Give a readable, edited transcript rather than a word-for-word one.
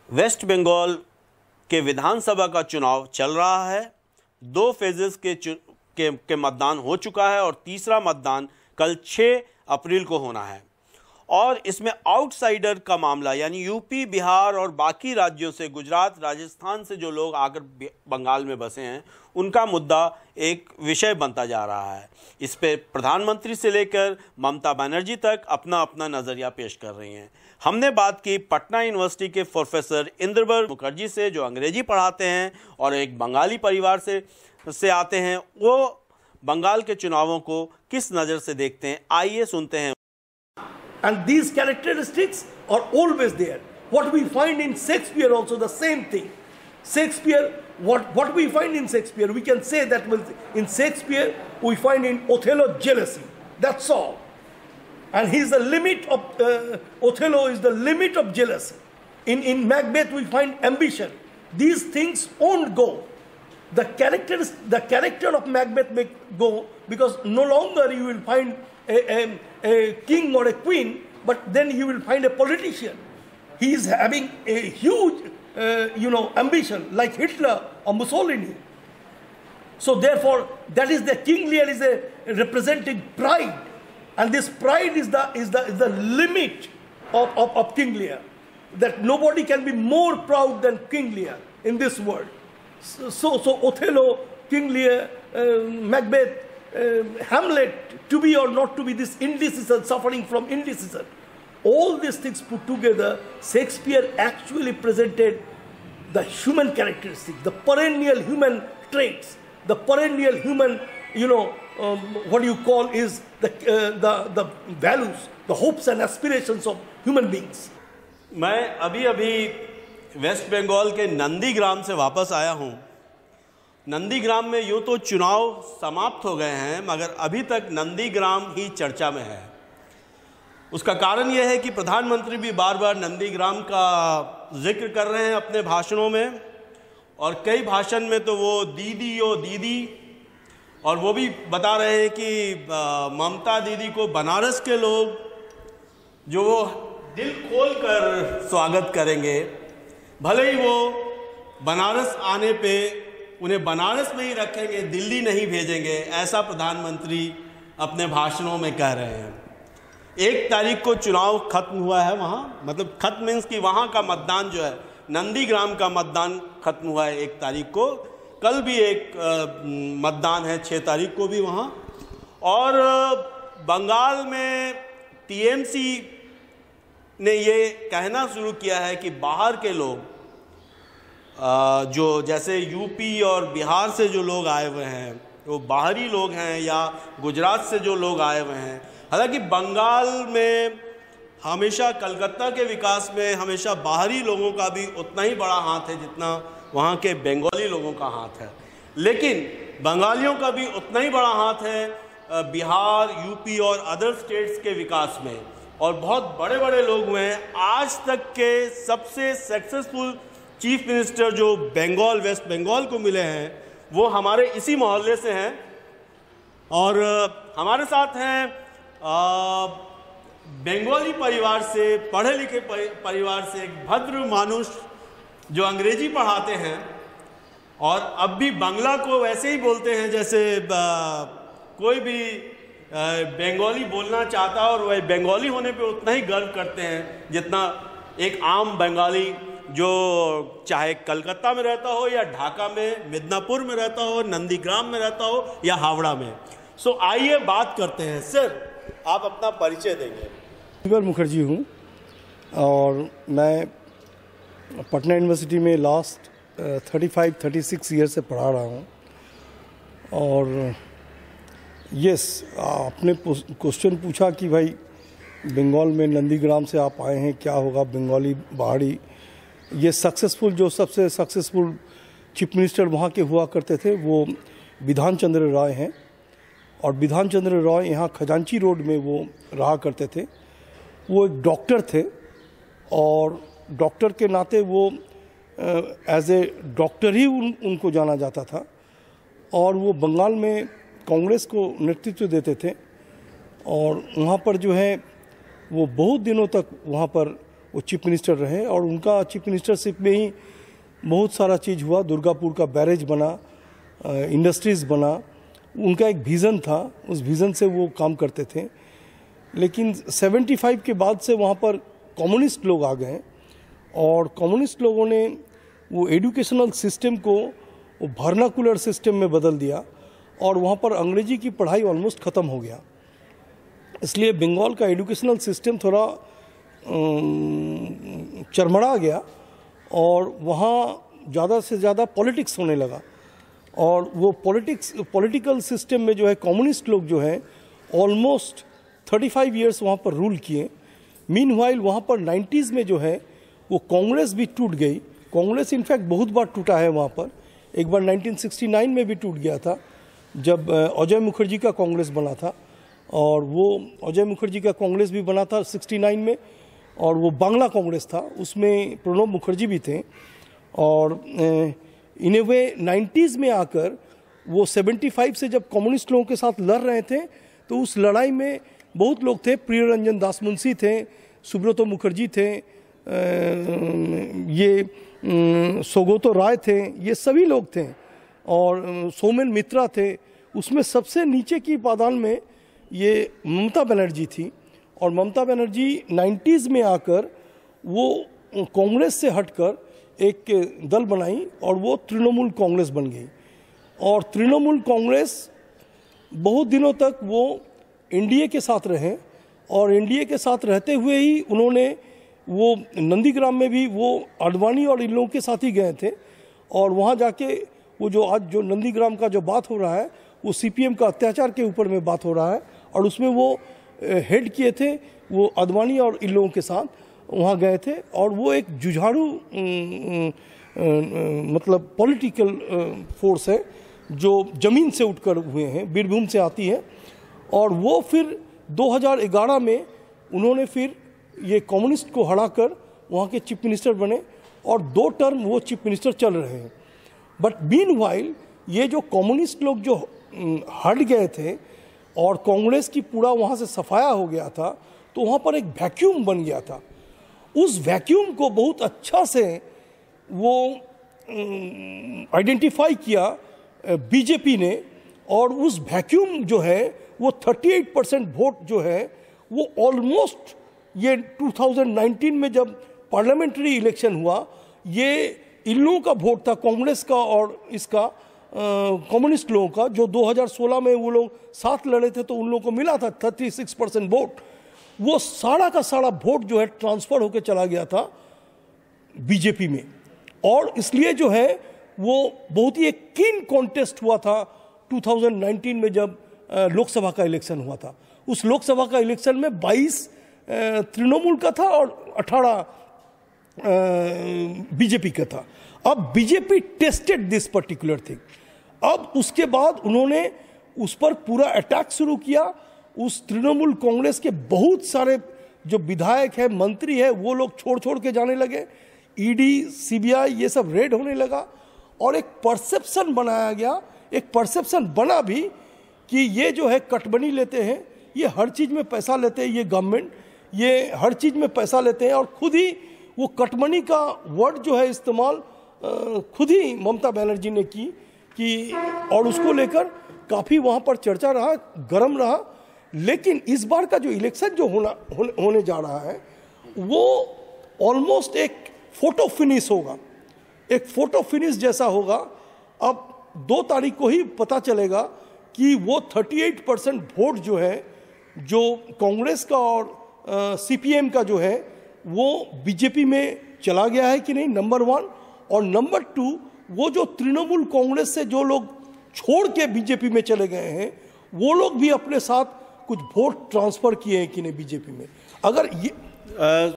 Waste Bengal के विधानसभा का चुनाव चल रहा है। 2 फेजेस के मतदान हो चुका है और तीसरा मतदान कल 6 अप्रैल को होना है। और इसमें आउटसाइडर का मामला, यानी यूपी, बिहार और बाकी राज्यों से, गुजरात, राजस्थान से जो लोग आकर बंगाल में बसे हैं, उनका मुद्दा एक विषय बनता जा रहा है। इस पे प्रधानमंत्री से लेकर ममता बनर्जी तक अपना अपना नज़रिया पेश कर रही हैं। हमने बात की पटना यूनिवर्सिटी के प्रोफेसर इंद्रबर मुखर्जी से, जो अंग्रेजी पढ़ाते हैं और एक बंगाली परिवार से आते हैं। वो बंगाल के चुनावों को किस नज़र से देखते हैं, आइए सुनते हैं। And these characteristics are always there. What we find in Shakespeare also the same thing. Shakespeare, what we find in Shakespeare, we can say that in Shakespeare we find in Othello jealousy. That's all. And he's the limit of, Othello is the limit of jealousy. In Macbeth we find ambition. These things won't go. The character of Macbeth may go, because no longer you will find a king or a queen, but then you will find a politician. He is having a huge, ambition, like Hitler or Mussolini. So therefore, that is the King Lear is representing pride, and this pride is the limit of King Lear. That nobody can be more proud than King Lear in this world. So Othello, King Lear, Macbeth, Hamlet, to be or not to be, this indecision, suffering from indecision, all these things put together, Shakespeare actually presented the human characteristics, the perennial human traits, the perennial human, what you call is the values, the hopes and aspirations of human beings. मैं अभी waste Bengal के नंदीग्राम से वापस आया हूँ। नंदीग्राम में यूँ तो चुनाव समाप्त हो गए हैं, मगर अभी तक नंदीग्राम ही चर्चा में है। उसका कारण यह है कि प्रधानमंत्री भी बार बार नंदीग्राम का जिक्र कर रहे हैं अपने भाषणों में, और कई भाषण में तो वो दीदी ओ दीदी, और वो भी बता रहे हैं कि ममता दीदी को बनारस के लोग जो वो दिल खोल कर स्वागत करेंगे, भले ही वो बनारस आने पे उन्हें बनारस में ही रखेंगे, दिल्ली नहीं भेजेंगे, ऐसा प्रधानमंत्री अपने भाषणों में कह रहे हैं। 1 तारीख को चुनाव खत्म हुआ है वहाँ, मतलब खत्म मीन्स कि वहाँ का मतदान जो है, नंदीग्राम का मतदान खत्म हुआ है 1 तारीख को। कल भी एक मतदान है 6 तारीख को भी वहाँ। और बंगाल में टीएमसी ने ये कहना शुरू किया है कि बाहर के लोग जो जैसे यूपी और बिहार से जो लोग आए हुए हैं वो बाहरी लोग हैं, या गुजरात से जो लोग आए हुए हैं। हालांकि बंगाल में हमेशा, कलकत्ता के विकास में हमेशा बाहरी लोगों का भी उतना ही बड़ा हाथ है जितना वहाँ के बंगाली लोगों का हाथ है, लेकिन बंगालियों का भी उतना ही बड़ा हाथ है बिहार, यूपी और अदर स्टेट्स के विकास में। और बहुत बड़े बड़े लोग हुए हैं। आज तक के सबसे सक्सेसफुल चीफ मिनिस्टर जो बंगाल, वेस्ट बंगाल को मिले हैं, वो हमारे इसी मोहल्ले से हैं। और हमारे साथ हैं बंगाली परिवार से, पढ़े लिखे परिवार से एक भद्र मानुष जो अंग्रेजी पढ़ाते हैं और अब भी बांग्ला को वैसे ही बोलते हैं जैसे कोई भी बंगाली बोलना चाहता है, और वह बंगाली होने पे उतना ही गर्व करते हैं जितना एक आम बंगाली जो चाहे कलकत्ता में रहता हो या ढाका में, मिदनापुर में रहता हो, नंदीग्राम में रहता हो या हावड़ा में। सो आइए बात करते हैं। सर, आप अपना परिचय देंगे। इंद्रबर मुखर्जी हूँ और मैं पटना यूनिवर्सिटी में लास्ट 35-36 ईयर से पढ़ा रहा हूँ। और यस, आपने क्वेश्चन पूछा कि भाई बंगाल में नंदीग्राम से आप आए हैं, क्या होगा बंगाली बाहरी। ये सक्सेसफुल, जो सबसे सक्सेसफुल चीफ मिनिस्टर वहाँ के हुआ करते थे वो बिधान चंद्र राय हैं। और बिधान चंद्र राय यहाँ खजांची रोड में वो रहा करते थे। वो एक डॉक्टर थे और डॉक्टर के नाते वो एज ए डॉक्टर ही उनको जाना जाता था। और वो बंगाल में कांग्रेस को नेतृत्व देते थे और वहाँ पर जो है वो बहुत दिनों तक वहाँ पर वो चीफ मिनिस्टर रहे और उनका चीफ मिनिस्टरशिप में ही बहुत सारा चीज़ हुआ। दुर्गापुर का बैरेज बना, इंडस्ट्रीज़ बना, उनका एक विज़न था, उस विज़न से वो काम करते थे। लेकिन 75 के बाद से वहाँ पर कम्युनिस्ट लोग आ गए और कम्युनिस्ट लोगों ने वो एजुकेशनल सिस्टम को वो वर्नाकुलर सिस्टम में बदल दिया और वहाँ पर अंग्रेजी की पढ़ाई ऑलमोस्ट ख़त्म हो गया। इसलिए बंगाल का एजुकेशनल सिस्टम थोड़ा चरमरा गया और वहाँ ज़्यादा से ज़्यादा पॉलिटिक्स होने लगा और वो पॉलिटिकल सिस्टम में जो है कम्युनिस्ट लोग जो है ऑलमोस्ट 35 इयर्स वहाँ पर रूल किए। मीनवाइल वहाँ पर 90s में जो है वो कांग्रेस भी टूट गई। कांग्रेस इनफैक्ट बहुत बार टूटा है वहाँ पर। एक बार 1969 में भी टूट गया था जब अजय मुखर्जी का कांग्रेस बना था और वो अजय मुखर्जी का कांग्रेस भी बना था 69 में और वो बांग्ला कांग्रेस था, उसमें प्रणब मुखर्जी भी थे। और इन ए वे 90s में आकर वो 75 से जब कम्युनिस्ट लोगों के साथ लड़ रहे थे तो उस लड़ाई में बहुत लोग थे। प्रिय रंजन दास मुंशी थे, सुब्रतो मुखर्जी थे, ये सोगतो राय थे, ये सभी लोग थे और सोमेन मित्रा थे। उसमें सबसे नीचे की पायदान में ये ममता बनर्जी थी और ममता बनर्जी 90s में आकर वो कांग्रेस से हटकर एक दल बनाई और वो तृणमूल कांग्रेस बन गई। और तृणमूल कांग्रेस बहुत दिनों तक वो एनडीए के साथ रहे और एनडीए के साथ रहते हुए ही उन्होंने वो नंदीग्राम में भी वो आडवाणी और इन लोगों के साथ ही गए थे और वहाँ जाके वो जो आज जो नंदीग्राम का जो बात हो रहा है वो सीपीएम का अत्याचार के ऊपर में बात हो रहा है और उसमें वो हेड किए थे, वो आडवाणी और इन लोगों के साथ वहाँ गए थे और वो एक जुझारू मतलब पॉलिटिकल फोर्स है जो ज़मीन से उठकर हुए हैं, बीरभूम से आती है। और वो फिर 2011 में उन्होंने फिर ये कम्युनिस्ट को हराकर वहाँ के चीफ मिनिस्टर बने और 2 टर्म वो चीफ मिनिस्टर चल रहे हैं। बट मीनवाइल ये जो कम्युनिस्ट लोग जो हट गए थे और कांग्रेस की पूरा वहाँ से सफाया हो गया था तो वहाँ पर एक वैक्यूम बन गया था। उस वैक्यूम को बहुत अच्छा से वो आइडेंटिफाई किया बीजेपी ने और उस वैक्यूम जो है वो 38% वोट जो है वो ऑलमोस्ट ये 2019 में जब पार्लियामेंट्री इलेक्शन हुआ ये इन लोगों का वोट था, कांग्रेस का और इसका कम्युनिस्ट लोगों का, जो 2016 में वो लोग साथ लड़े थे तो उन लोगों को मिला था 36% वोट। वो सारा का सारा वोट जो है ट्रांसफर होकर चला गया था बीजेपी में और इसलिए जो है वो बहुत ही एक कीन कॉन्टेस्ट हुआ था 2019 में जब लोकसभा का इलेक्शन हुआ था। उस लोकसभा का इलेक्शन में 22 तृणमूल का था और 18 बीजेपी का था। अब BJP tested this particular thing. अब उसके बाद उन्होंने उस पर पूरा अटैक शुरू किया। उस तृणमूल कांग्रेस के बहुत सारे जो विधायक है, मंत्री है, वो लोग छोड़ के जाने लगे। ईडी, सीबीआई ये सब रेड होने लगा और एक परसेप्शन बनाया गया, एक परसेप्शन बना भी कि ये जो है कटबनी लेते हैं, ये हर चीज़ में पैसा लेते हैं, ये गवर्नमेंट ये हर चीज़ में पैसा लेते हैं और खुद ही वो कटमनी का वर्ड जो है इस्तेमाल खुद ही ममता बनर्जी ने की कि और उसको लेकर काफ़ी वहाँ पर चर्चा रहा, गर्म रहा। लेकिन इस बार का जो इलेक्शन जो होने जा रहा है वो ऑलमोस्ट एक फोटो फिनिश होगा, एक फोटो फिनिश जैसा होगा। अब 2 तारीख को ही पता चलेगा कि वो 38% वोट जो है जो कांग्रेस का और सीपीएम का जो है वो बीजेपी में चला गया है कि नहीं, नंबर 1। और नंबर 2 वो जो तृणमूल कांग्रेस से जो लोग छोड़ के बीजेपी में चले गए हैं वो लोग भी अपने साथ कुछ वोट ट्रांसफर किए हैं कि नहीं बीजेपी में। अगर ये